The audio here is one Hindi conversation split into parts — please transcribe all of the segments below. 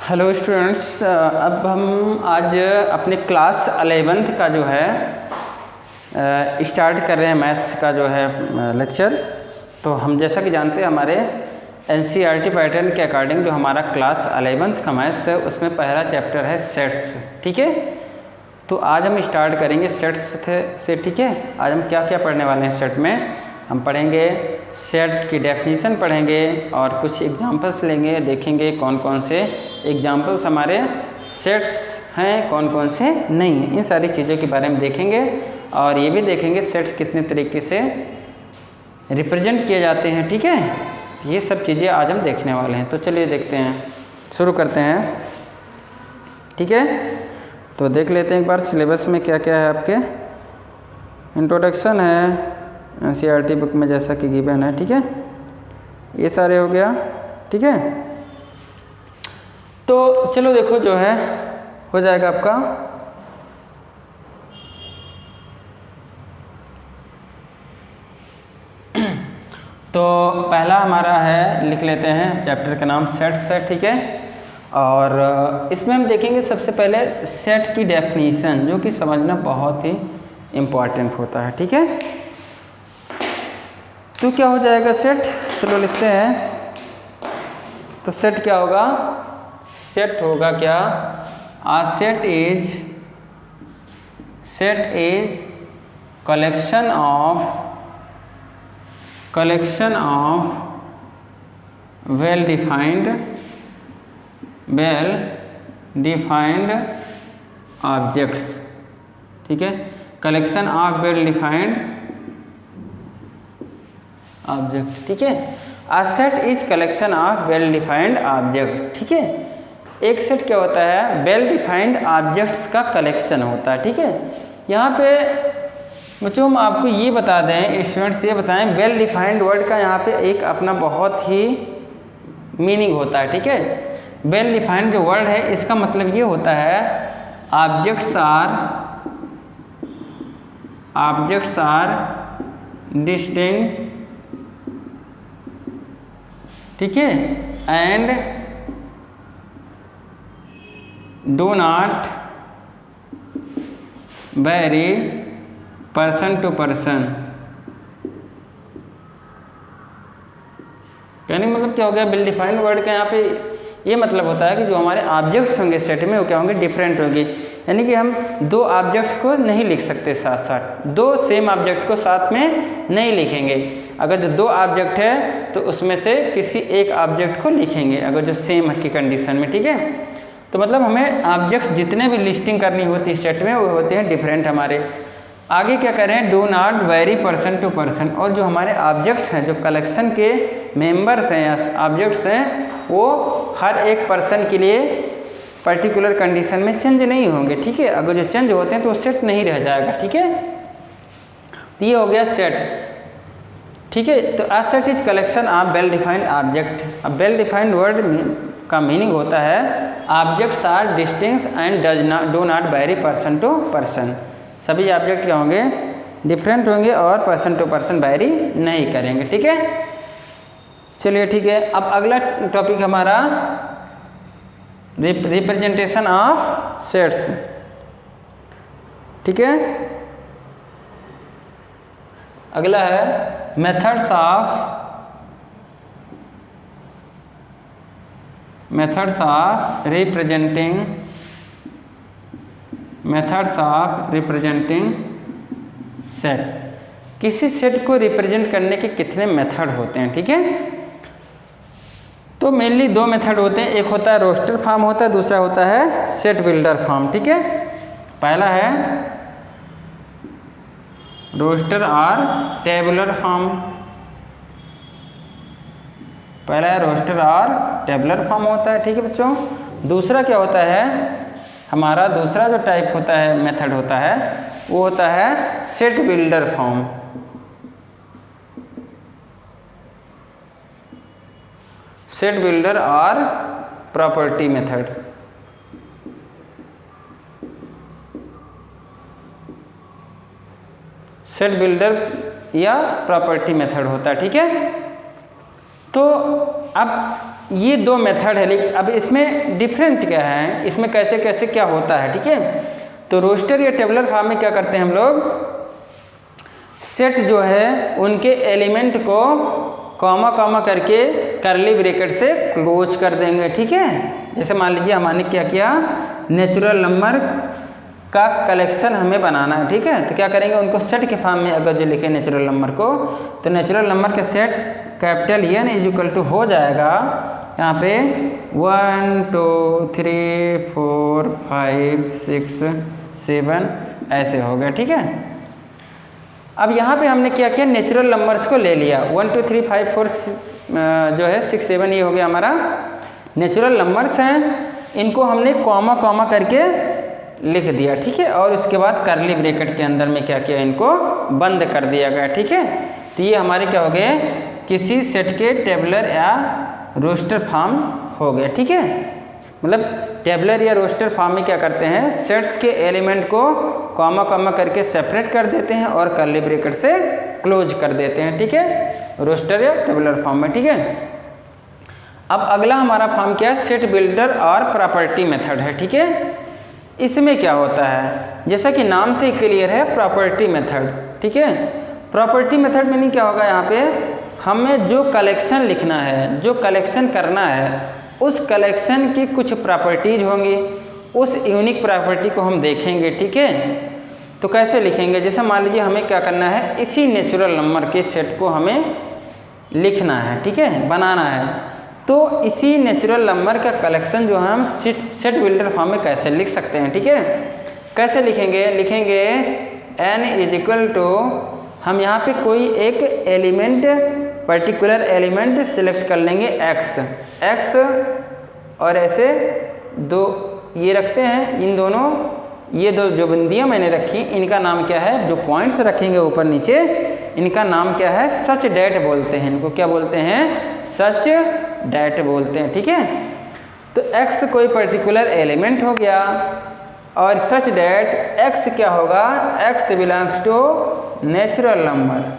हेलो स्टूडेंट्स, अब हम आज अपने क्लास 11th का जो है स्टार्ट कर रहे हैं मैथ्स का जो है लेक्चर। तो हम जैसा कि जानते हैं हमारे एनसीईआरटी पैटर्न के अकॉर्डिंग जो हमारा क्लास 11th का मैथ्स है उसमें पहला चैप्टर है सेट्स। ठीक है, तो आज हम स्टार्ट करेंगे सेट्स से। ठीक है, आज हम क्या क्या पढ़ने वाले हैं सेट में। हम पढ़ेंगे सेट की डेफिनेशन पढ़ेंगे और कुछ एग्जांपल्स लेंगे, देखेंगे कौन कौन से एग्जांपल्स हमारे सेट्स हैं, कौन कौन से नहीं हैं। इन सारी चीज़ों के बारे में देखेंगे और ये भी देखेंगे सेट्स कितने तरीके से रिप्रेजेंट किए जाते हैं। ठीक है, तो ये सब चीज़ें आज हम देखने वाले हैं। तो चलिए देखते हैं, शुरू करते हैं। ठीक है, तो देख लेते हैं एक बार सिलेबस में क्या क्या है आपके। इंट्रोडक्शन है एनसीईआरटी बुक में जैसा कि गिवन है। ठीक है, ये सारे हो गया। ठीक है, तो चलो देखो जो है हो जाएगा आपका। तो पहला हमारा है, लिख लेते हैं चैप्टर का नाम सेट्स है। ठीक है, और इसमें हम देखेंगे सबसे पहले सेट की डेफिनीशन, जो कि समझना बहुत ही इम्पॉर्टेंट होता है। ठीक है, तो क्या हो जाएगा सेट, चलो लिखते हैं। तो सेट क्या होगा, सेट होगा क्या, a set is collection of well defined objects. ठीक है, collection of well defined object. ठीक है, a set is collection of well defined object. ठीक है, एक सेट क्या होता है, वेल डिफाइंड ऑब्जेक्ट्स का कलेक्शन होता है। ठीक है, यहाँ पे बच्चों हम आपको ये बता दें, स्टूडेंट्स ये बताएं, वेल डिफाइंड वर्ड का यहाँ पे एक अपना बहुत ही मीनिंग होता है। ठीक है, वेल डिफाइंड जो वर्ड है इसका मतलब ये होता है ऑब्जेक्ट्स आर डिस्टिंक्ट। ठीक है, and do not vary person to person. कहने का मतलब क्या हो गया, वेल डिफाइंड वर्ड का यहाँ पे ये मतलब होता है कि जो हमारे ऑब्जेक्ट्स होंगे सेट में वो क्या होंगे, डिफरेंट होंगे। यानी कि हम दो ऑब्जेक्ट्स को नहीं लिख सकते साथ साथ, दो सेम ऑब्जेक्ट को साथ में नहीं लिखेंगे। अगर जो दो ऑब्जेक्ट है तो उसमें से किसी एक ऑब्जेक्ट को लिखेंगे अगर जो सेम की कंडीशन में। ठीक है, तो मतलब हमें ऑब्जेक्ट जितने भी लिस्टिंग करनी होती है सेट में वो होते हैं डिफरेंट हमारे। आगे क्या करें, do not vary person to person. और जो हमारे ऑब्जेक्ट्स हैं, जो कलेक्शन के मेंबर्स हैं या ऑब्जेक्ट्स हैं, वो हर एक पर्सन के लिए पर्टिकुलर कंडीशन में चेंज नहीं होंगे। ठीक है, अगर जो चेंज होते हैं तो सेट नहीं रह जाएगा। ठीक है, तो ये हो गया सेट। ठीक है, तो a set is collection of well defined object. अब वेल डिफाइंड वर्ड का मीनिंग होता है objects are distinct and do not vary person to person. सभी ऑब्जेक्ट क्या होंगे, डिफरेंट होंगे और पर्सन टू पर्सन वेरी नहीं करेंगे। ठीक है, चलिए ठीक है। अब अगला टॉपिक हमारा रिप्रेजेंटेशन ऑफ सेट्स। ठीक है, अगला है मेथड्स ऑफ रिप्रेजेंटिंग सेट। किसी सेट को रिप्रेजेंट करने के कितने मेथड होते हैं। ठीक है, तो मेनली दो मेथड होते हैं, एक होता है रोस्टर फॉर्म होता है, दूसरा होता है सेट बिल्डर फॉर्म। ठीक है, पहला है रोस्टर और टेबुलर फॉर्म, पहला है रोस्टर और टेबुलर फॉर्म होता है। ठीक है बच्चों, दूसरा क्या होता है, हमारा दूसरा जो टाइप होता है, मेथड होता है, वो होता है set builder form. Set builder और प्रॉपर्टी मेथड। सेट बिल्डर या प्रॉपर्टी मेथड होता है। ठीक है, तो अब ये दो मेथड है, लेकिन अब इसमें डिफरेंट क्या है, इसमें कैसे कैसे क्या होता है, ठीक है। तो रोस्टर या टेबुलर फॉर्म में क्या करते हैं हम लोग, सेट जो है उनके एलिमेंट को कॉमा कॉमा करके करली ब्रैकेट से क्लोज कर देंगे, ठीक है। जैसे मान लीजिए हमने क्या किया, नेचुरल नंबर का कलेक्शन हमें बनाना है, ठीक है। तो क्या करेंगे, उनको सेट के फॉर्म में अगर जो लिखे नेचुरल नंबर को, तो नेचुरल नंबर के set capital N is equal to हो जाएगा यहाँ पे 1 2 3 4 5 6 7 ऐसे हो गया, ठीक है। अब यहाँ पे हमने क्या किया, नेचुरल नंबर्स को ले लिया, 1 2 3 5 4 जो है 6 7 ये हो गया हमारा नेचुरल नंबर्स हैं। इनको हमने कॉमा कॉमा करके लिख दिया, ठीक है। और उसके बाद करली ब्रैकेट के अंदर में क्या किया, इनको बंद कर दिया गया, ठीक है। तो ये हमारे क्या हो गए, किसी सेट के टेबुलर या रोस्टर फॉर्म हो गया, ठीक है। मतलब टेबुलर या रोस्टर फॉर्म में क्या करते हैं, सेट्स के एलिमेंट को कॉमा कॉमा करके सेपरेट कर देते हैं और करली ब्रैकेट से क्लोज कर देते हैं, ठीक है, रोस्टर या टेबुलर फॉर्म में, ठीक है। अब अगला हमारा फॉर्म क्या है, सेट बिल्डर और प्रॉपर्टी मेथड है, ठीक है। इसमें क्या होता है, जैसा कि नाम से क्लियर है, प्रॉपर्टी मेथड, ठीक है। प्रॉपर्टी मेथड मीनिंग क्या होगा, यहाँ पे हमें जो कलेक्शन लिखना है, जो कलेक्शन करना है, उस कलेक्शन की कुछ प्रॉपर्टीज होंगी, उस यूनिक प्रॉपर्टी को हम देखेंगे, ठीक है। तो कैसे लिखेंगे, जैसे मान लीजिए हमें क्या करना है, इसी नेचुरल नंबर के सेट को हमें लिखना है, ठीक है, बनाना है। तो इसी नेचुरल नंबर का कलेक्शन जो है हम सेट बिल्डर फॉर्म में कैसे लिख सकते हैं, ठीक है। कैसे लिखेंगे, लिखेंगे n इज इक्वल टू, हम यहाँ पे कोई एक एलिमेंट, पर्टिकुलर एलिमेंट सिलेक्ट कर लेंगे x और ऐसे दो ये रखते हैं, इन दोनों ये दो जो बिंदियाँ मैंने रखी इनका नाम क्या है, जो पॉइंट्स रखेंगे ऊपर नीचे इनका नाम क्या है, सच डैट बोलते हैं, इनको क्या बोलते हैं, सच डैट बोलते हैं, ठीक है। तो x कोई पर्टिकुलर एलिमेंट हो गया और सच डैट x क्या होगा, x belongs to natural number,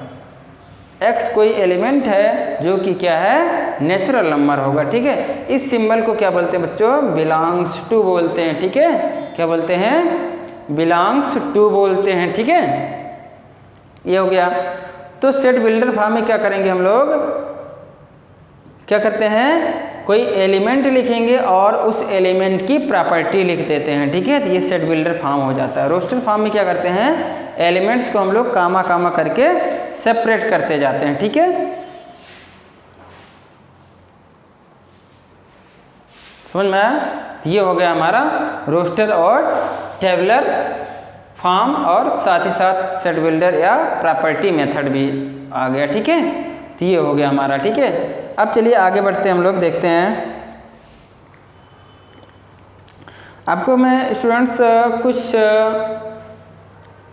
x कोई एलिमेंट है जो कि क्या है, नेचुरल नंबर होगा, ठीक है। इस सिंबल को क्या बोलते हैं बच्चों, बिलोंग्स टू बोलते हैं, ठीक है। क्या बोलते हैं, बिलोंग्स टू बोलते हैं, ठीक है। ये हो गया। तो सेट बिल्डर फॉर्म में क्या करेंगे, हम लोग क्या करते हैं, कोई एलिमेंट लिखेंगे और उस एलिमेंट की प्रॉपर्टी लिख देते हैं, ठीक है। तो ये सेट बिल्डर फॉर्म हो जाता है। रोस्टर फॉर्म में क्या करते हैं, एलिमेंट्स को हम लोग कामा कामा करके सेपरेट करते जाते हैं, ठीक है। समझ में आया, ये हो गया हमारा रोस्टर और टेबुलर फॉर्म और साथ ही साथ सेट बिल्डर या प्रॉपर्टी मेथड भी आ गया, ठीक है। तो ये हो गया हमारा, ठीक है। अब चलिए आगे बढ़ते हैं, हम लोग देखते हैं। आपको मैं स्टूडेंट्स कुछ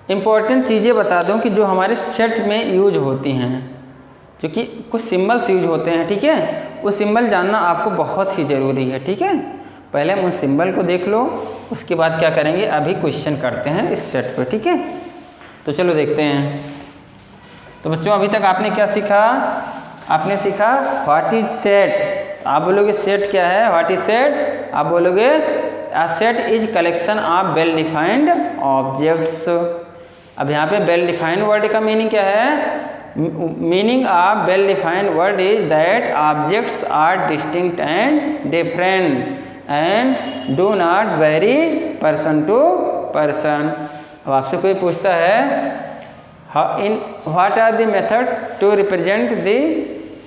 इम्पॉर्टेंट चीज़ें बता दूं कि जो हमारे सेट में यूज होती हैं, जो कि कुछ सिंबल्स यूज होते हैं, ठीक है। वो सिंबल जानना आपको बहुत ही ज़रूरी है, ठीक है। पहले हम उस सिंबल को देख लो, उसके बाद क्या करेंगे, अभी क्वेश्चन करते हैं इस सेट पर, ठीक है। तो चलो देखते हैं। तो बच्चों अभी तक आपने क्या सीखा, आपने सीखा व्हाट इज सेट। आप बोलोगे सेट क्या है, व्हाट इज सेट, आप बोलोगे a set is collection of well defined objects. अब यहाँ पे वेल डिफाइंड वर्ड का मीनिंग क्या है, meaning of well defined word is that objects are distinct and different and do not vary person to person. अब आपसे कोई पूछता है in what are the method to represent the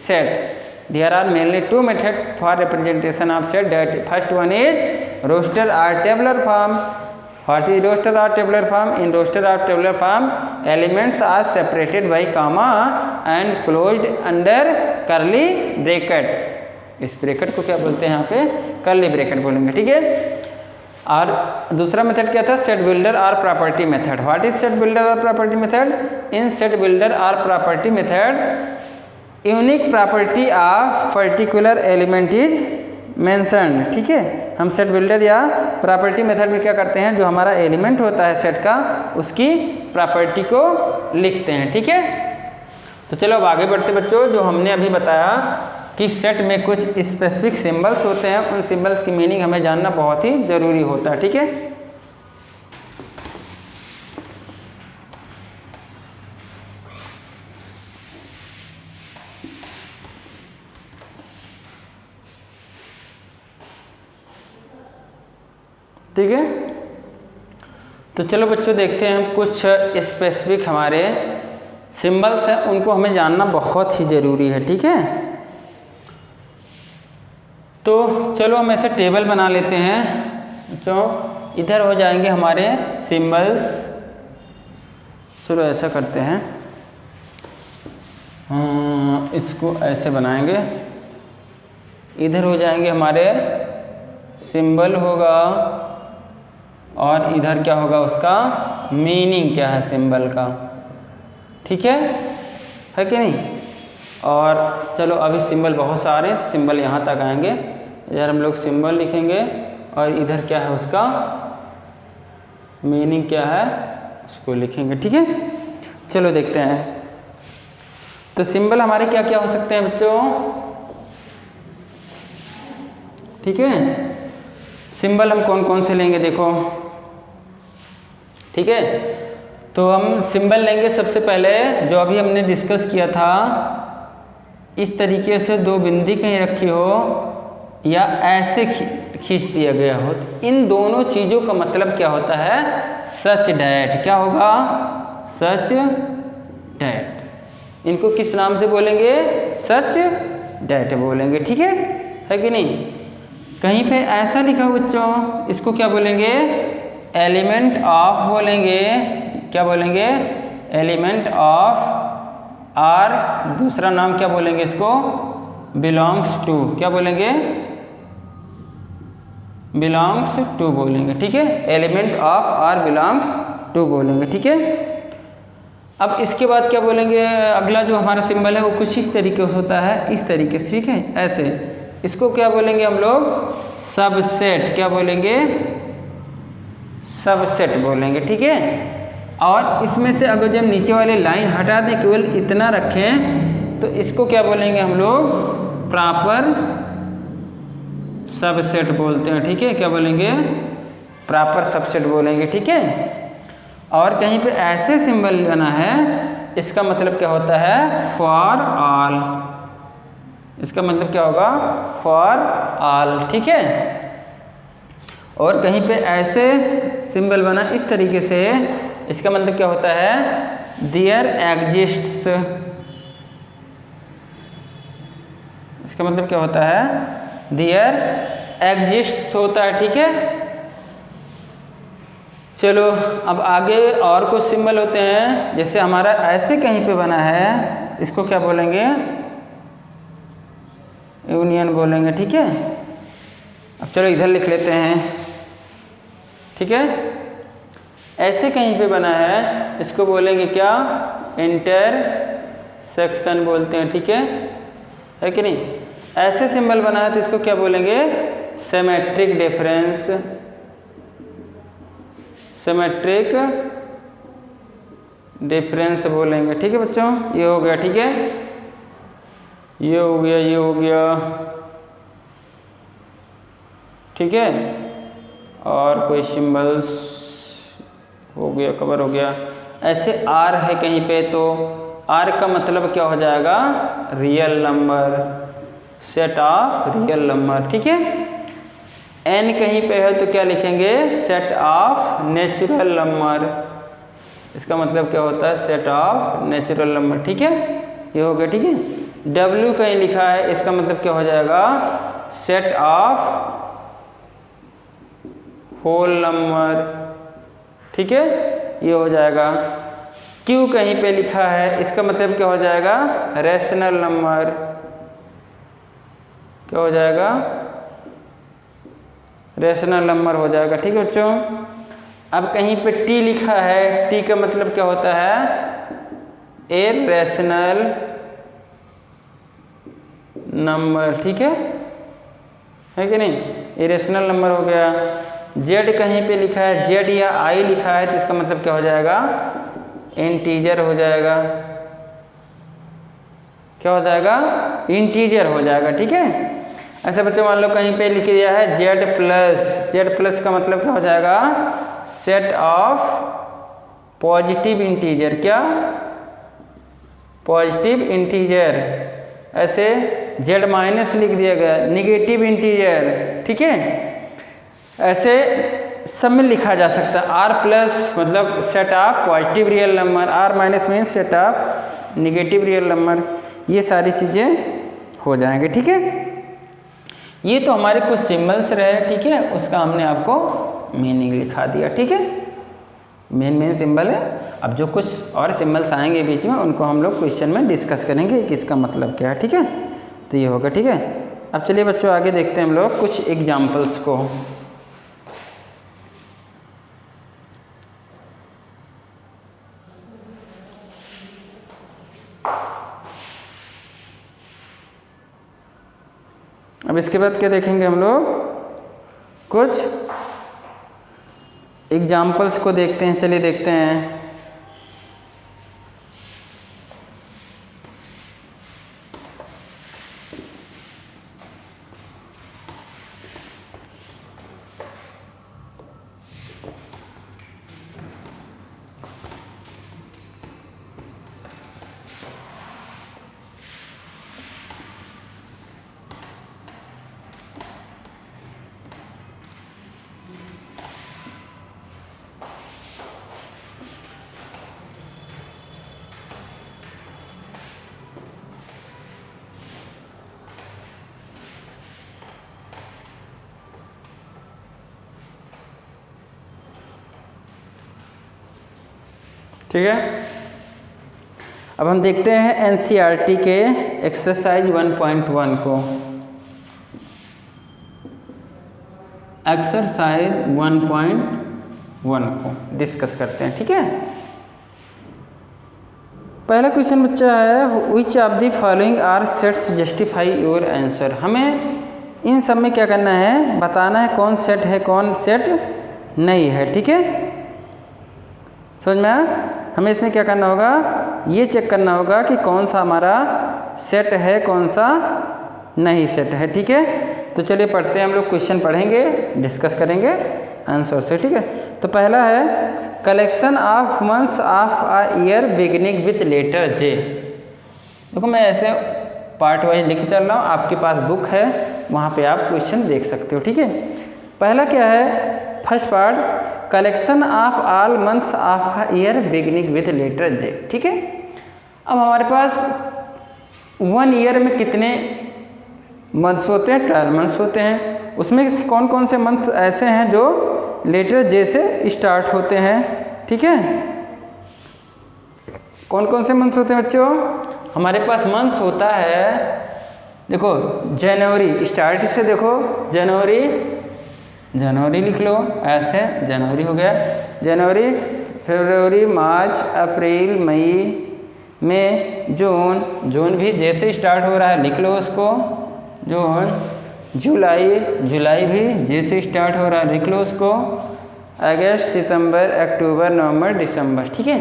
set, there are mainly two methods for representation of set. That first one is roster or tabular form. What is roster or tabular form? In roster or tabular form, elements are separated by comma and closed under curly bracket. इस ब्रैकेट को क्या बोलते हैं, यहाँ पे कर्ली ब्रैकेट बोलेंगे, ठीक है। और दूसरा मेथड क्या था, सेट बिल्डर और property method. What is set builder और property method? In set builder और property method unique property of particular element is mentioned, ठीक है। हम सेट बिल्डर या प्रॉपर्टी मेथड में क्या करते हैं, जो हमारा एलिमेंट होता है सेट का, उसकी प्रॉपर्टी को लिखते हैं, ठीक है। तो चलो अब आगे बढ़ते बच्चों। जो हमने अभी बताया कि सेट में कुछ स्पेसिफिक सिंबल्स होते हैं, उन सिंबल्स की मीनिंग हमें जानना बहुत ही ज़रूरी होता है। ठीक है, ठीक है। तो चलो बच्चों देखते हैं हम कुछ स्पेसिफिक हमारे सिंबल्स हैं, उनको हमें जानना बहुत ही ज़रूरी है। ठीक है, तो चलो हम ऐसे टेबल बना लेते हैं बच्चों। इधर हो जाएंगे हमारे सिंबल्स। चलो ऐसा करते हैं, इसको ऐसे बनाएंगे। इधर हो जाएंगे हमारे सिंबल होगा, और इधर क्या होगा उसका मीनिंग क्या है सिंबल का। ठीक है कि नहीं। और चलो अभी सिंबल बहुत सारे हैं, सिंबल यहाँ तक आएंगे। इधर हम लोग सिंबल लिखेंगे और इधर क्या है उसका मीनिंग क्या है उसको लिखेंगे। ठीक है, चलो देखते हैं। तो सिंबल हमारे क्या क्या हो सकते हैं बच्चों। ठीक है, सिंबल हम कौन कौन से लेंगे देखो। ठीक है, तो हम सिंबल लेंगे सबसे पहले जो अभी हमने डिस्कस किया था, इस तरीके से दो बिंदी कहीं रखी हो या ऐसे खींच दिया गया हो, तो इन दोनों चीज़ों का मतलब क्या होता है सच डैट। क्या होगा सच डैट। इनको किस नाम से बोलेंगे सच डैट बोलेंगे। ठीक है कि नहीं। कहीं पे ऐसा लिखा हो बच्चों, इसको क्या बोलेंगे एलिमेंट ऑफ बोलेंगे। क्या बोलेंगे एलिमेंट ऑफ। और दूसरा नाम क्या बोलेंगे इसको बिलोंग्स टू। क्या बोलेंगे बिलोंग्स टू बोलेंगे। ठीक है, एलिमेंट ऑफ और बिलोंग्स टू बोलेंगे। ठीक है, अब इसके बाद क्या बोलेंगे, अगला जो हमारा सिंबल है वो कुछ इस तरीके से होता है, इस तरीके से। ठीक है, ऐसे इसको क्या बोलेंगे हम लोग सबसेट। क्या बोलेंगे सबसेट बोलेंगे। ठीक है, और इसमें से अगर जब नीचे वाले लाइन हटा दें केवल इतना रखें तो इसको क्या बोलेंगे हम लोग प्रॉपर सबसेट बोलते हैं। ठीक है, क्या बोलेंगे प्रॉपर सबसेट बोलेंगे। ठीक है, और कहीं पे ऐसे सिंबल बना है, इसका मतलब क्या होता है फॉर ऑल। इसका मतलब क्या होगा फॉर ऑल। ठीक है, और कहीं पे ऐसे सिंबल बना इस तरीके से, इसका मतलब क्या होता है देयर एग्जिस्ट्स। इसका मतलब क्या होता है देयर एग्जिस्ट्स होता है। ठीक है, चलो अब आगे और कुछ सिंबल होते हैं, जैसे हमारा ऐसे कहीं पे बना है, इसको क्या बोलेंगे यूनियन बोलेंगे। ठीक है, अब चलो इधर लिख लेते हैं। ठीक है, ऐसे कहीं पे बना है, इसको बोलेंगे क्या इंटरसेक्शन बोलते हैं। ठीक है कि नहीं। ऐसे सिंबल बना है तो इसको क्या बोलेंगे सिमेट्रिक डिफरेंस। सिमेट्रिक डिफरेंस बोलेंगे। ठीक है बच्चों, ये हो गया। ठीक है, ये हो गया, ये हो गया। ठीक है, और कोई सिंबल्स हो गया, कवर हो गया। ऐसे आर है कहीं पे, तो आर का मतलब क्या हो जाएगा real number, set of real number. ठीक है, एन कहीं पे है तो क्या लिखेंगे सेट ऑफ नेचुरल नंबर। इसका मतलब क्या होता है सेट ऑफ नेचुरल नंबर। ठीक है, ये हो गया। ठीक है, डब्ल्यू कहीं लिखा है, इसका मतलब क्या हो जाएगा सेट ऑफ होल नंबर। ठीक है, ये हो जाएगा। क्यू कहीं पे लिखा है, इसका मतलब क्या हो जाएगा रैशनल नंबर। क्या हो जाएगा रैशनल नंबर हो जाएगा। ठीक है बच्चों, अब कहीं पे टी लिखा है, टी का मतलब क्या होता है इररेशनल नंबर। ठीक है कि नहीं, इरेशनल नंबर हो गया। जेड कहीं पे लिखा है, जेड या आई लिखा है, तो इसका मतलब क्या हो जाएगा इंटीजर हो जाएगा। क्या हो जाएगा इंटीजर हो जाएगा, ठीक है। ऐसे बच्चों मान लो कहीं पे लिख दिया है जेड प्लस का मतलब क्या हो जाएगा, सेट ऑफ पॉजिटिव इंटीजर, क्या पॉजिटिव इंटीजर। ऐसे जेड माइनस लिख दिया गया, निगेटिव इंटीजर, ठीक है। ऐसे सब में लिखा जा सकता है। आर प्लस मतलब set of positive real number, R minus means set of negative real number, ये सारी चीज़ें हो जाएंगे, ठीक है। ये तो हमारे कुछ सिंबल्स रहे, ठीक है, उसका हमने आपको मीनिंग लिखा दिया, ठीक है। मेन सिंबल है। अब जो कुछ और सिंबल्स आएंगे बीच में उनको हम लोग क्वेश्चन में डिस्कस करेंगे कि इसका मतलब क्या है, ठीक है। तो ये होगा, ठीक है। अब चलिए बच्चों आगे देखते हैं हम लोग कुछ एग्जाम्पल्स को। अब इसके बाद क्या देखेंगे हम लोग, कुछ एग्जाम्पल्स को देखते हैं। चलिए देखते हैं। ठीक है, अब हम देखते हैं एनसीईआरटी के एक्सरसाइज 1.1 को। एक्सरसाइज 1.1 को डिस्कस करते हैं, ठीक है। पहला क्वेश्चन बच्चा है, which of the following are sets justify your answer. हमें इन सब में क्या करना है, बताना है कौन सेट है कौन सेट नहीं है, ठीक है। समझ में आया? हमें इसमें क्या करना होगा, ये चेक करना होगा कि कौन सा हमारा सेट है कौन सा नहीं सेट है, ठीक है। तो चलिए पढ़ते हैं, हम लोग क्वेश्चन पढ़ेंगे, डिस्कस करेंगे आंसर से, ठीक है। तो पहला है, collection of months of a year beginning with letter J. देखो मैं ऐसे पार्ट वाइज लिख चल रहा हूँ, आपके पास बुक है वहाँ पे आप क्वेश्चन देख सकते हो, ठीक है। पहला क्या है, first part, collection of all months of a year beginning with letter J, ठीक है। अब हमारे पास 1 ईयर में कितने मंथ्स होते हैं, 12 मंथ्स होते हैं। उसमें कौन कौन से मंथ ऐसे हैं जो लेटर जे से स्टार्ट होते हैं, ठीक है। कौन कौन से मंथ्स होते हैं बच्चों, हमारे पास मंथ्स होता है, देखो जनवरी, स्टार्ट से देखो जनवरी लिख लो, ऐसे जनवरी हो गया, जनवरी, फरवरी, मार्च, अप्रैल, मई, जून भी जैसे स्टार्ट हो रहा है लिख लो उसको, जून, जुलाई भी जैसे स्टार्ट हो रहा है लिख लो उसको, अगस्त, सितंबर, अक्टूबर, नवंबर, दिसंबर, ठीक है।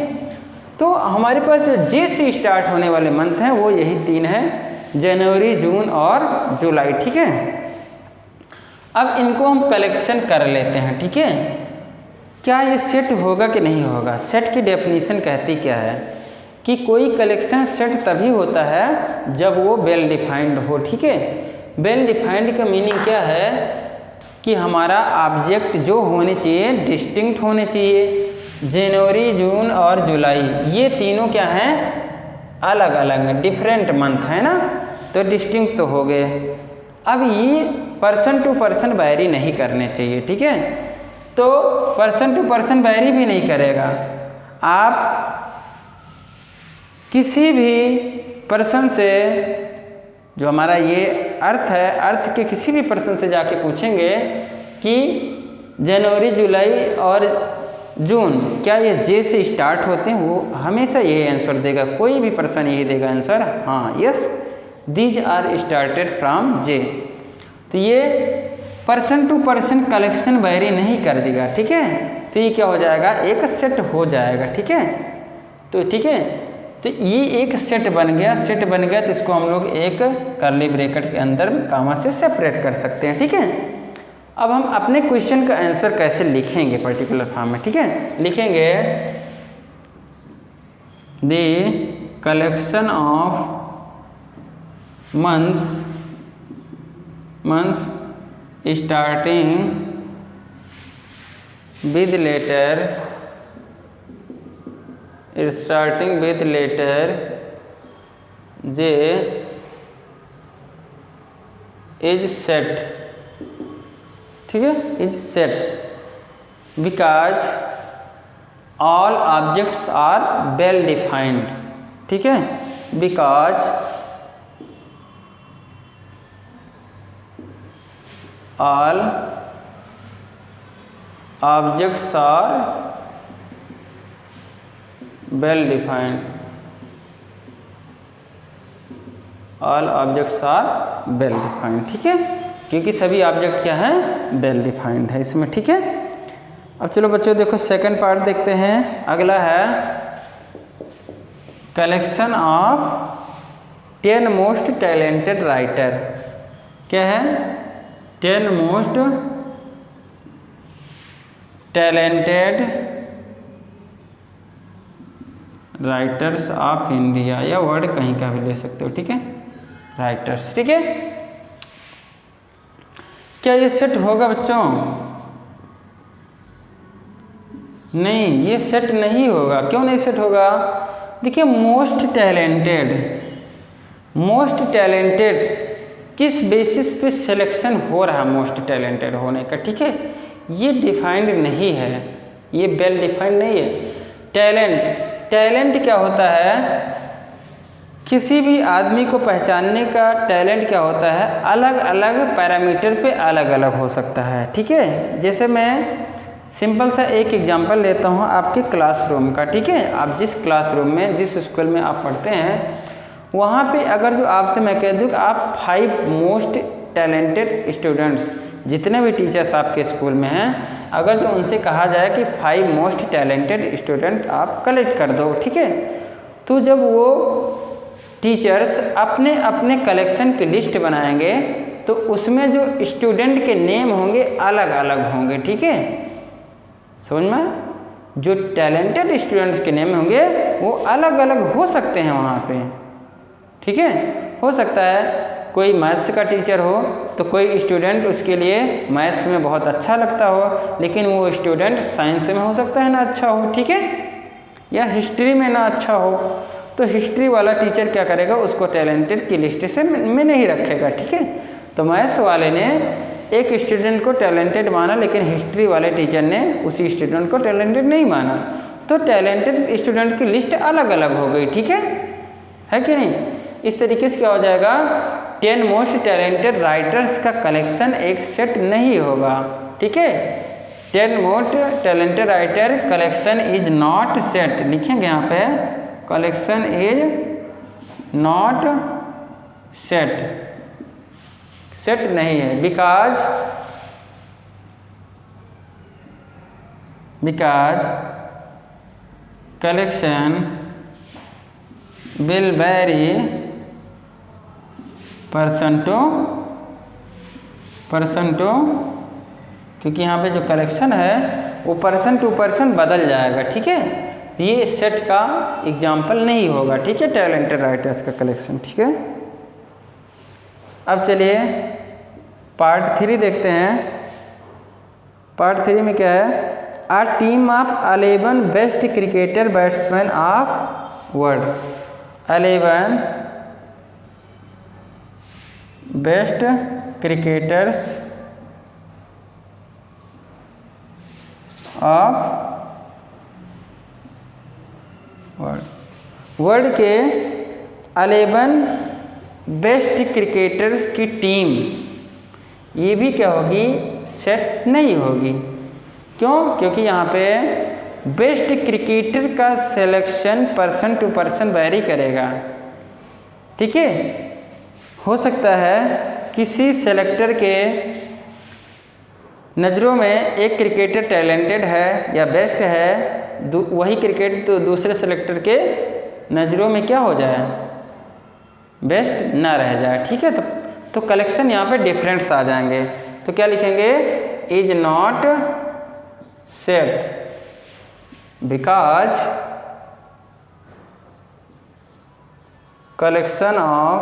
तो हमारे पास जो जे से स्टार्ट होने वाले मंथ हैं वो यही 3 हैं, जनवरी, जून और जुलाई, ठीक है। अब इनको हम कलेक्शन कर लेते हैं, ठीक है। क्या ये सेट होगा कि नहीं होगा, सेट की डेफिनेशन कहती क्या है कि कोई कलेक्शन सेट तभी होता है जब वो वेल डिफाइंड हो, ठीक है। वेल डिफाइंड का मीनिंग क्या है कि हमारा ऑब्जेक्ट जो होने चाहिए डिस्टिंक्ट होने चाहिए। जनवरी, जून और जुलाई ये तीनों क्या हैं, अलग अलग हैं, डिफरेंट मंथ है ना, तो डिस्टिंक्ट तो हो गए। अब ये पर्सन टू पर्सन वैरी नहीं करने चाहिए, ठीक है। तो पर्सन टू पर्सन वैरी भी नहीं करेगा। आप किसी भी पर्सन से, जो हमारा ये अर्थ है, अर्थ के किसी भी पर्सन से जाके पूछेंगे कि जनवरी, जुलाई और जून क्या ये जे से स्टार्ट होते हैं, वो हमेशा यही आंसर देगा, कोई भी पर्सन यही देगा आंसर, हाँ yes these are started from J. तो ये person to person collection vary नहीं कर देगा, ठीक है। तो ये क्या हो जाएगा, एक सेट हो जाएगा, ठीक है। तो ठीक है, तो ये एक सेट बन गया, तो इसको हम लोग एक कर्ली ब्रैकेट के अंदर कामा से सेपरेट कर सकते हैं। ठीक है, अब हम अपने क्वेश्चन का आंसर कैसे लिखेंगे पर्टिकुलर फॉर्म में। ठीक है, लिखेंगे the collection of months starting with letter J is set। ठीक है, is set because all objects are well defined। ठीक है, because all objects are well defined। all objects are well defined। ठीक है, क्योंकि सभी ऑब्जेक्ट क्या हैं, वेल डिफाइंड है इसमें। ठीक है, अब चलो बच्चों देखो सेकंड पार्ट देखते हैं। अगला है collection of 10 most talented writer. क्या है, 10 most talented writers of India, या वर्ड कहीं का भी ले सकते हो। ठीक है, राइटर्स। ठीक है, क्या ये सेट होगा बच्चों? नहीं, ये सेट नहीं होगा। क्यों नहीं सेट होगा? देखिए, मोस्ट टैलेंटेड किस बेसिस पे सिलेक्शन हो रहा है मोस्ट टैलेंटेड होने का। ठीक है, ये डिफाइंड नहीं है, ये वेल डिफाइंड नहीं है। टैलेंट क्या होता है? किसी भी आदमी को पहचानने का टैलेंट क्या होता है? अलग अलग पैरामीटर पे अलग अलग हो सकता है। ठीक है, जैसे मैं सिंपल सा एक एग्जांपल लेता हूँ आपके क्लासरूम का। ठीक है, आप जिस क्लासरूम में, जिस स्कूल में आप पढ़ते हैं, वहाँ पे अगर जो आपसे मैं कह दूँ कि आप 5 मोस्ट टैलेंटेड स्टूडेंट्स, जितने भी टीचर्स आपके स्कूल में हैं, अगर जो उनसे कहा जाए कि 5 मोस्ट टैलेंटेड स्टूडेंट आप कलेक्ट कर दो। ठीक है, तो जब वो टीचर्स अपने अपने कलेक्शन की लिस्ट बनाएंगे तो उसमें जो स्टूडेंट के नेम होंगे अलग अलग होंगे। ठीक है, समझ में? जो टैलेंटेड स्टूडेंट्स के नेम होंगे वो अलग अलग हो सकते हैं वहाँ पे। ठीक है, हो सकता है कोई मैथ्स का टीचर हो तो कोई स्टूडेंट उसके लिए मैथ्स में बहुत अच्छा लगता हो, लेकिन वो स्टूडेंट साइंस में हो सकता है ना अच्छा हो। ठीक है, या हिस्ट्री में ना अच्छा हो, तो हिस्ट्री वाला टीचर क्या करेगा, उसको टैलेंटेड की लिस्ट से में नहीं रखेगा। ठीक है, तो मैथ्स वाले ने एक स्टूडेंट को टैलेंटेड माना, लेकिन हिस्ट्री वाले टीचर ने उसी स्टूडेंट को टैलेंटेड नहीं माना, तो टैलेंटेड स्टूडेंट की लिस्ट अलग अलग हो गई। ठीक है कि नहीं? इस तरीके से क्या हो जाएगा, 10 मोस्ट टैलेंटेड राइटर्स का कलेक्शन एक सेट नहीं होगा। ठीक है, 10 most talented writer collection is not set. लिखेंगे यहाँ पे, कलेक्शन इज नॉट सेट नहीं है। Because collection will vary person to, क्योंकि यहाँ पे जो कलेक्शन है वो पर्सन टू पर्सन बदल जाएगा। ठीक है, ये सेट का एग्जाम्पल नहीं होगा। ठीक है, टैलेंटेड राइटर्स का कलेक्शन। ठीक है, अब चलिए पार्ट 3 देखते हैं। पार्ट 3 में क्या है, a team of 11 best cricketer batsman of world. 11 best cricketers of world के 11 बेस्ट क्रिकेटर्स की टीम, ये भी क्या होगी, सेट नहीं होगी। क्यों? क्योंकि यहाँ पे बेस्ट क्रिकेटर का selection person to person vary करेगा। ठीक है, हो सकता है किसी सेलेक्टर के नज़रों में एक क्रिकेटर टैलेंटेड है या बेस्ट है, वही क्रिकेट तो दूसरे सेलेक्टर के नज़रों में क्या हो जाए, बेस्ट ना रह जाए। ठीक है, तो कलेक्शन यहाँ पे डिफरेंट्स आ जाएंगे। तो क्या लिखेंगे, is not set because collection of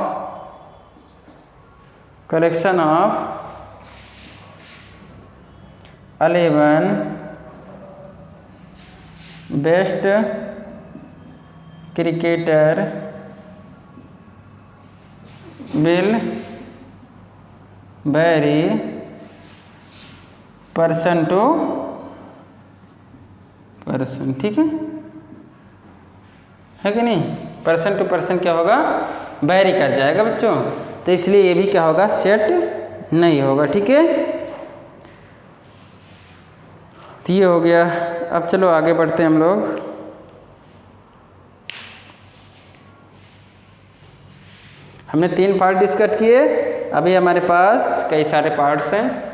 11 best cricketer will vary person to person। ठीक है कि नहीं, पर्सन टू पर्सन क्या होगा, वैरी कर जाएगा बच्चों। तो इसलिए ये भी क्या होगा, सेट नहीं होगा। ठीक है, तो ये हो गया। अब चलो आगे बढ़ते हैं हम लोग। हमने 3 पार्ट डिस्कस किए, अभी हमारे पास कई सारे पार्ट्स हैं।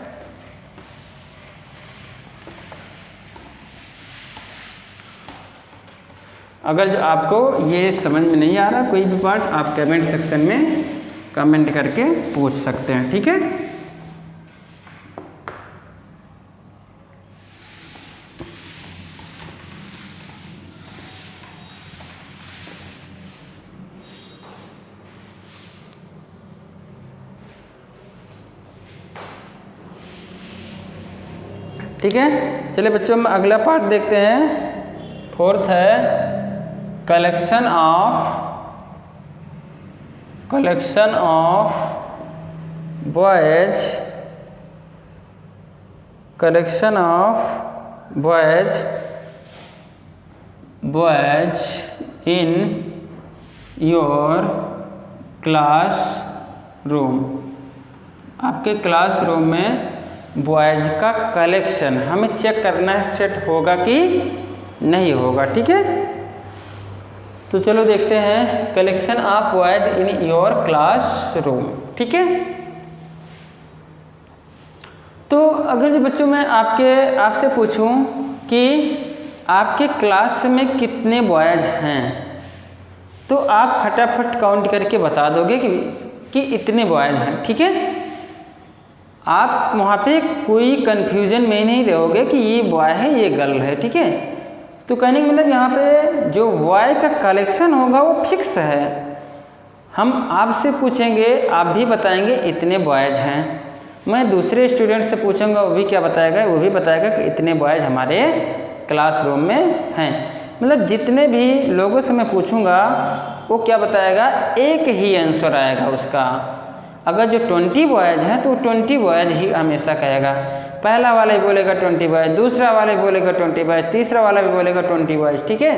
अगर जो आपको ये समझ में नहीं आ रहा कोई भी पार्ट, आप कमेंट सेक्शन में कमेंट करके पूछ सकते हैं। ठीक है, ठीक है। चलिए बच्चों, हम अगला पार्ट देखते हैं। 4th है collection of boys in your classroom. आपके क्लासरूम में बॉयज का कलेक्शन हमें चेक करना है, सेट होगा कि नहीं होगा। ठीक है, तो चलो देखते हैं collection of boys in your classroom. ठीक है, तो अगर जो बच्चों मैं आपसे पूछूं कि आपके क्लास में कितने बॉयज हैं, तो आप फटाफट काउंट करके बता दोगे कि इतने बॉयज हैं। ठीक है, आप वहाँ पे कोई कन्फ्यूजन में नहीं रहोगे कि ये बॉय है ये गर्ल है। ठीक है, तो कहने का मतलब यहाँ पे जो बॉय का कलेक्शन होगा वो फिक्स है। हम आपसे पूछेंगे, आप भी बताएंगे इतने बॉयज हैं। मैं दूसरे स्टूडेंट से पूछूंगा, वो भी क्या बताएगा, वो भी बताएगा कि इतने बॉयज हमारे क्लासरूम में हैं। मतलब जितने भी लोगों से मैं पूछूंगा वो क्या बताएगा, एक ही आंसर आएगा उसका। अगर जो 20 बॉयज हैं तो 20 बॉयज ही हमेशा कहेगा। पहला वाला ही बोलेगा 20 बॉयज, दूसरा वाला भी बोलेगा 20 बॉयज, तीसरा वाला भी बोलेगा 20 बॉयज। ठीक है,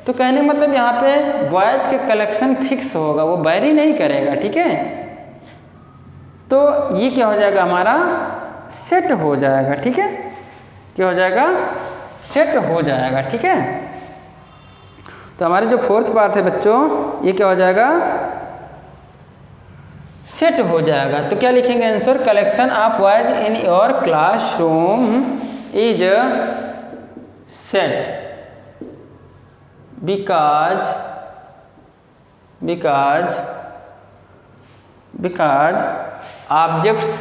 तो कहने मतलब यहाँ पे बॉयज के कलेक्शन फिक्स होगा, वो वैरी नहीं करेगा। ठीक है, तो ये क्या हो जाएगा, हमारा सेट हो जाएगा। ठीक है, क्या हो जाएगा, सेट हो जाएगा। ठीक है, तो हमारे जो 4th पार्ट है बच्चों, ये क्या हो जाएगा, सेट हो जाएगा। तो क्या लिखेंगे answer, collection of boys in your classroom is set because objects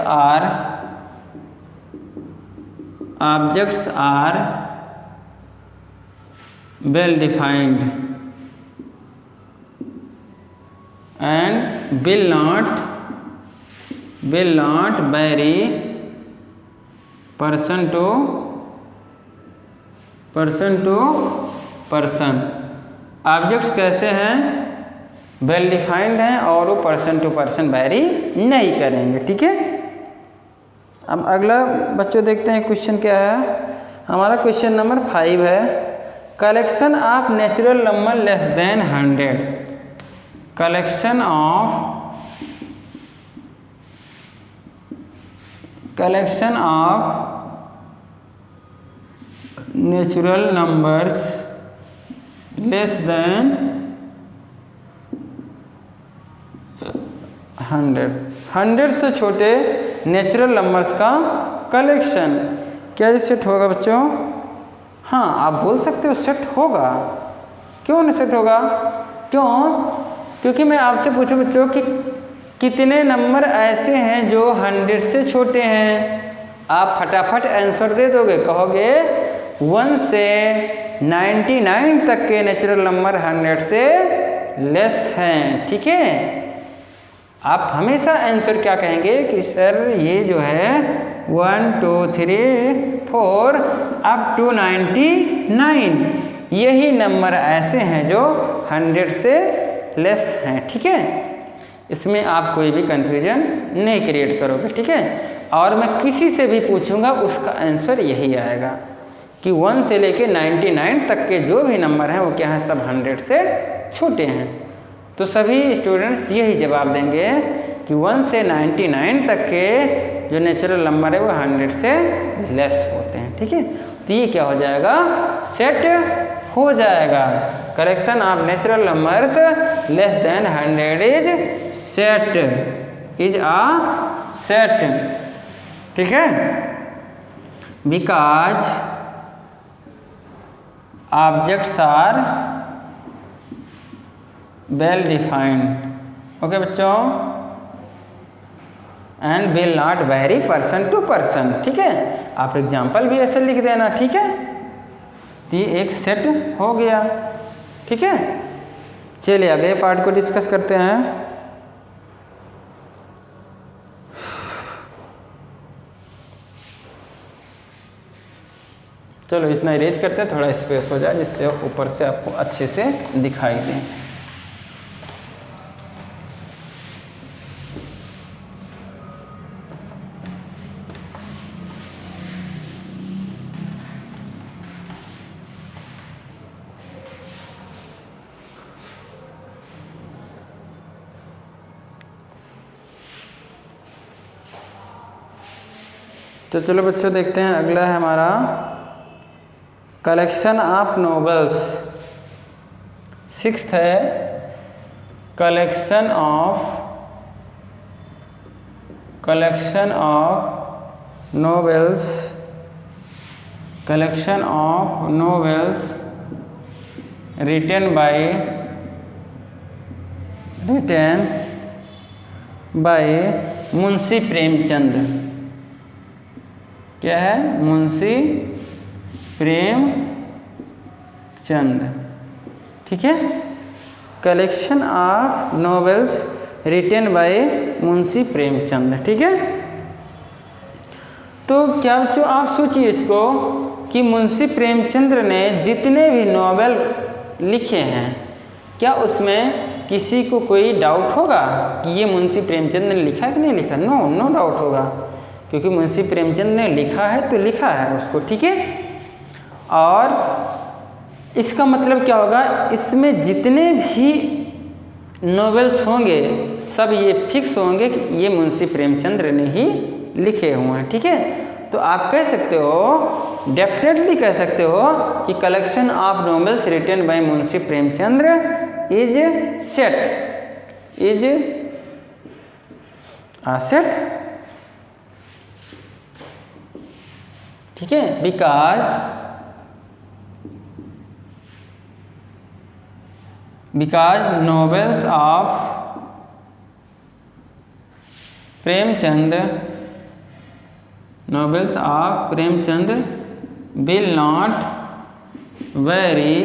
are well defined and will not vary person to person। Objects कैसे हैं, वेल डिफाइंड हैं और वो पर्सन टू पर्सन वैरी नहीं करेंगे। ठीक है, अब अगला बच्चों देखते हैं क्वेश्चन क्या है। हमारा क्वेश्चन नंबर 5 है, collection of natural number less than 100। Collection of natural numbers less than 100 से छोटे नेचुरल नंबर्स का कलेक्शन क्या ये सेट होगा बच्चों? हाँ, आप बोल सकते हो सेट होगा, क्यों नहीं सेट होगा? क्यों? क्योंकि मैं आपसे पूछूं बच्चों कि कितने नंबर ऐसे हैं जो 100 से छोटे हैं? आप फटाफट आंसर दे दोगे, कहोगे 1 से 99 तक के नेचुरल नंबर 100 से लेस हैं। ठीक है, आप हमेशा आंसर क्या कहेंगे कि सर ये जो है 1 2 3 4 अप टू 99 यही नंबर ऐसे हैं जो 100 से लेस हैं। ठीक है, इसमें आप कोई भी कन्फ्यूजन नहीं क्रिएट करोगे। ठीक है, और मैं किसी से भी पूछूंगा उसका आंसर यही आएगा कि 1 से लेके 99 तक के जो भी नंबर हैं वो क्या है, सब 100 से छोटे हैं। तो सभी स्टूडेंट्स यही जवाब देंगे कि 1 से 99 तक के जो नेचुरल नंबर है वो 100 से लेस होते हैं। ठीक है, तो ये क्या हो जाएगा, सेट हो जाएगा। Collection of natural numbers less than 100 is set, is a set. ठीक है, because objects are well defined. Okay बच्चों, and will not vary person to person. ठीक है, आप एग्जाम्पल भी ऐसे लिख देना। ठीक है, तो ये एक सेट हो गया। ठीक है, चलिए अगले पार्ट को डिस्कस करते हैं। चलो इतना इरेज करते हैं, थोड़ा स्पेस हो जाए जिससे ऊपर से आपको अच्छे से दिखाई दे। तो चलो बच्चों देखते हैं, अगला है हमारा कलेक्शन ऑफ नॉवेल्स। 6th है collection of novels, collection of novels written by Munshi Premchand. क्या है, मुंशी प्रेमचंद। ठीक है, collection of novels written by Munshi Premchand. ठीक है, तो क्या बच्चों आप सोचिए इसको कि मुंशी प्रेमचंद्र ने जितने भी नॉवेल लिखे हैं, क्या उसमें किसी को कोई डाउट होगा कि ये मुंशी प्रेमचंद ने लिखा है कि नहीं लिखा? नो डाउट होगा, क्योंकि मुंशी प्रेमचंद ने लिखा है तो लिखा है उसको। ठीक है, और इसका मतलब क्या होगा, इसमें जितने भी नॉवेल्स होंगे सब ये फिक्स होंगे कि ये मुंशी प्रेमचंद्र ने ही लिखे हुए हैं। ठीक है, तो आप कह सकते हो, डेफिनेटली कह सकते हो कि collection of novels written by Munshi Premchandra is set, is a set. ठीक है, because novels of Premchand will not vary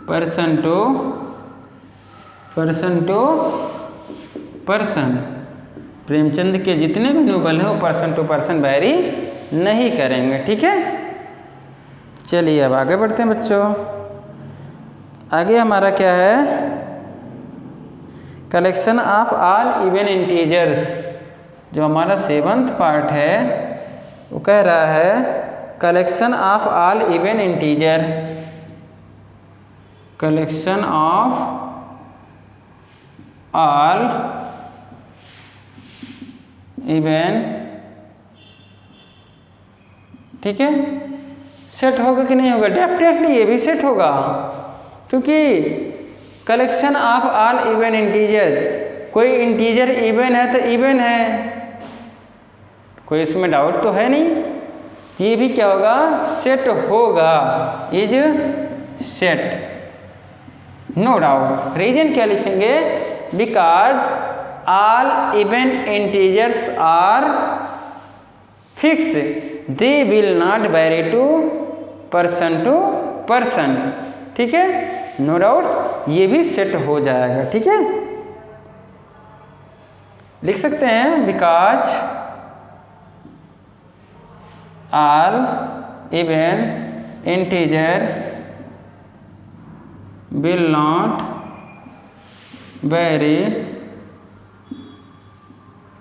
person to person. Premchand के जितने भी नॉवेल हैं वो पर्सन टू पर्सन वेरी नहीं करेंगे। ठीक है, चलिए अब आगे बढ़ते हैं बच्चों। आगे हमारा क्या है, collection of all even integers. जो हमारा 7th पार्ट है वो कह रहा है collection of all even integer, collection of all even. ठीक है, सेट होगा कि नहीं होगा? डेफिनेटली ये भी सेट होगा, क्योंकि collection of all even integer, कोई इंटीजर इवन है तो इवन है, कोई इसमें डाउट तो है नहीं। ये भी क्या होगा, सेट होगा, is set. No doubt. Reason क्या लिखेंगे? Because all even integers are fix, they will not vary to person. ठीक है, नो डाउट ये भी सेट हो जाएगा। ठीक है, लिख सकते हैं because all even integer will not vary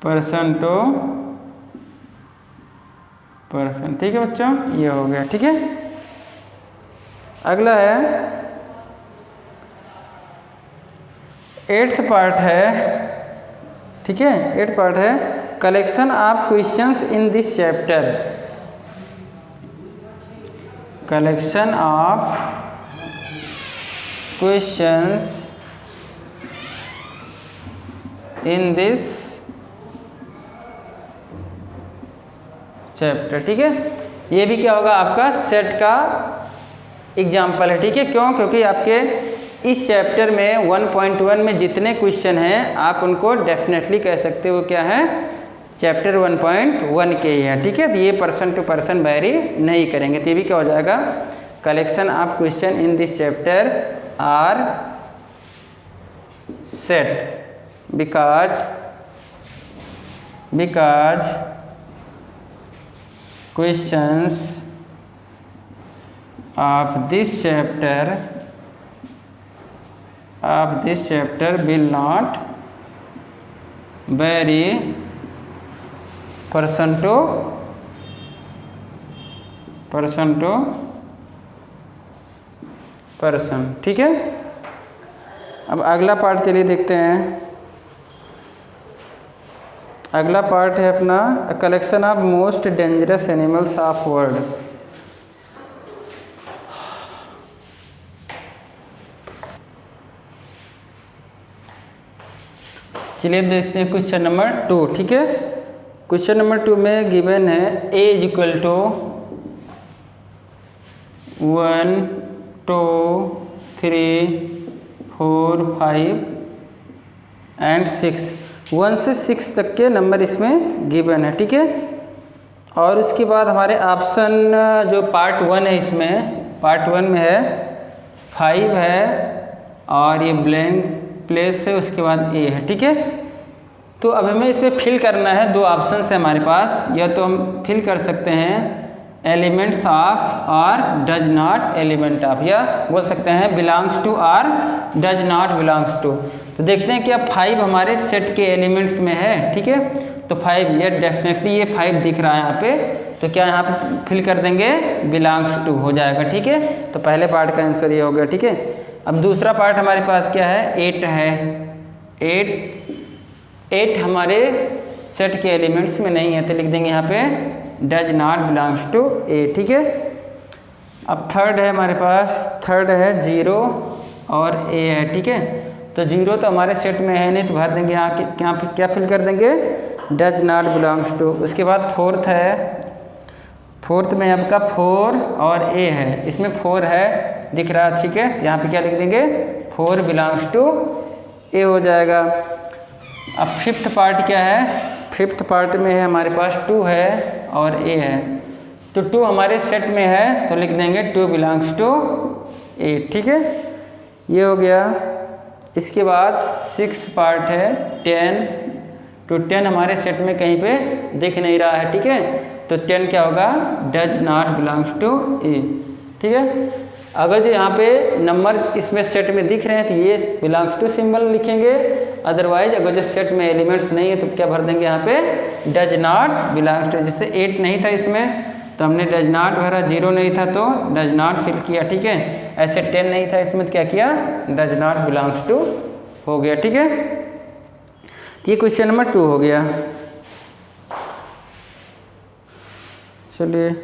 person to person। ठीक है बच्चों, ये हो गया। ठीक है, अगला है 8th पार्ट है। ठीक है, 8th पार्ट है collection of questions in this chapter. Collection of questions in this chapter। ठीक है, ये भी क्या होगा? आपका सेट का एग्जाम्पल है। ठीक है, क्यों? क्योंकि आपके इस चैप्टर में 1.1 में जितने क्वेश्चन हैं आप उनको डेफिनेटली कह सकते हो क्या है, चैप्टर 1.1 के ही है। ठीक है, तो ये पर्सन टू पर्सन वेरी नहीं करेंगे। तो ये भी क्या हो जाएगा? Collection of question in this chapter are set because questions of this chapter will not vary person to person. ठीक है, अब अगला पार्ट चलिए देखते हैं। अगला पार्ट है अपना collection of most dangerous animals of world. चलिए देखते हैं क्वेश्चन नंबर 2। ठीक है, क्वेश्चन नंबर 2 में गिवन है a इक्वल टू 1 2 3 4 5 एंड 6। 1 से 6 तक के नंबर इसमें गिवन है। ठीक है, और उसके बाद हमारे ऑप्शन जो पार्ट 1 है, इसमें पार्ट 1 में है 5 है और ये ब्लैंक प्लेस है, उसके बाद ए है। ठीक है, तो अब हमें इसमें फिल करना है। 2 ऑप्शन है हमारे पास, या तो हम फिल कर सकते हैं एलिमेंट्स ऑफ और डज नॉट एलिमेंट ऑफ, या बोल सकते हैं बिलोंग्स टू और डज नॉट बिलोंग्स टू। तो देखते हैं कि अब 5 हमारे सेट के एलिमेंट्स में है। ठीक है, तो 5 ये डेफिनेटली ये 5 दिख रहा है यहाँ पे, तो क्या यहाँ पे फिल कर देंगे बिलोंग्स टू हो जाएगा। ठीक है, तो पहले पार्ट का आंसर ये हो गया। ठीक है, अब दूसरा पार्ट हमारे पास क्या है? 8 है। 8 हमारे सेट के एलिमेंट्स में नहीं है, तो लिख देंगे यहाँ पे डज नॉट बिलोंग्स टू ए। ठीक है, अब थर्ड है हमारे पास, थर्ड है 0 और ए है। ठीक है, तो 0 तो हमारे सेट में है नहीं, तो भर देंगे यहाँ क्या फिल कर देंगे? Does not belongs to. उसके बाद फोर्थ है, फोर्थ में आपका 4 और ए है, इसमें 4 है दिख रहा है। ठीक है, यहाँ पे क्या लिख देंगे? 4 बिलोंग्स टू ए हो जाएगा। अब फिफ्थ पार्ट क्या है? फिफ्थ पार्ट में है हमारे पास 2 है और ए है, तो 2 हमारे सेट में है, तो लिख देंगे 2 बिलोंग्स टू ए। ठीक है, ये हो गया। इसके बाद 6 पार्ट है 10, तो 10 हमारे सेट में कहीं पे दिख नहीं रहा है। ठीक है, तो 10 क्या होगा? डज नॉट बिलोंग्स टू ए। ठीक है, अगर जो यहाँ पे नंबर इसमें सेट में दिख रहे हैं तो ये बिलोंग्स टू सिंबल लिखेंगे, अदरवाइज अगर जो सेट में एलिमेंट्स नहीं है तो क्या भर देंगे यहाँ पे? Does not belongs to. जैसे 8 नहीं था इसमें तो हमने डज नॉट भरा, 0 नहीं था तो डज नॉट फिल किया। ठीक है, ऐसे 10 नहीं था इसमें तो क्या किया? डज नॉट बिलोंग्स टू हो गया। ठीक है, ये क्वेश्चन नंबर 2 हो गया। चलिए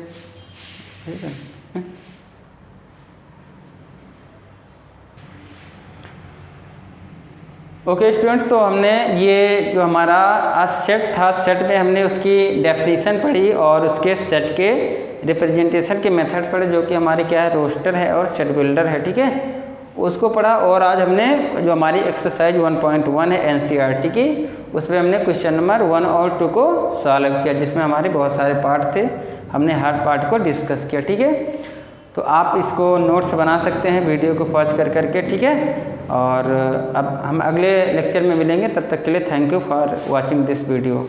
ओके स्टूडेंट, तो हमने ये जो हमारा आज सेट था, सेट में हमने उसकी डेफिनेशन पढ़ी और उसके सेट के रिप्रेजेंटेशन के मेथड पढ़े, जो कि हमारे क्या है? रोस्टर है और सेट बिल्डर है। ठीक है, उसको पढ़ा, और आज हमने जो हमारी एक्सरसाइज 1.1 है एनसीईआरटी की, उसमें हमने क्वेश्चन नंबर 1 और 2 को सॉल्व किया, जिसमें हमारे बहुत सारे पार्ट थे, हमने हर पार्ट को डिस्कस किया। ठीक है, तो आप इसको नोट्स बना सकते हैं वीडियो को पॉज कर करके। ठीक है, और अब हम अगले लेक्चर में मिलेंगे, तब तक के लिए thank you for watching this video.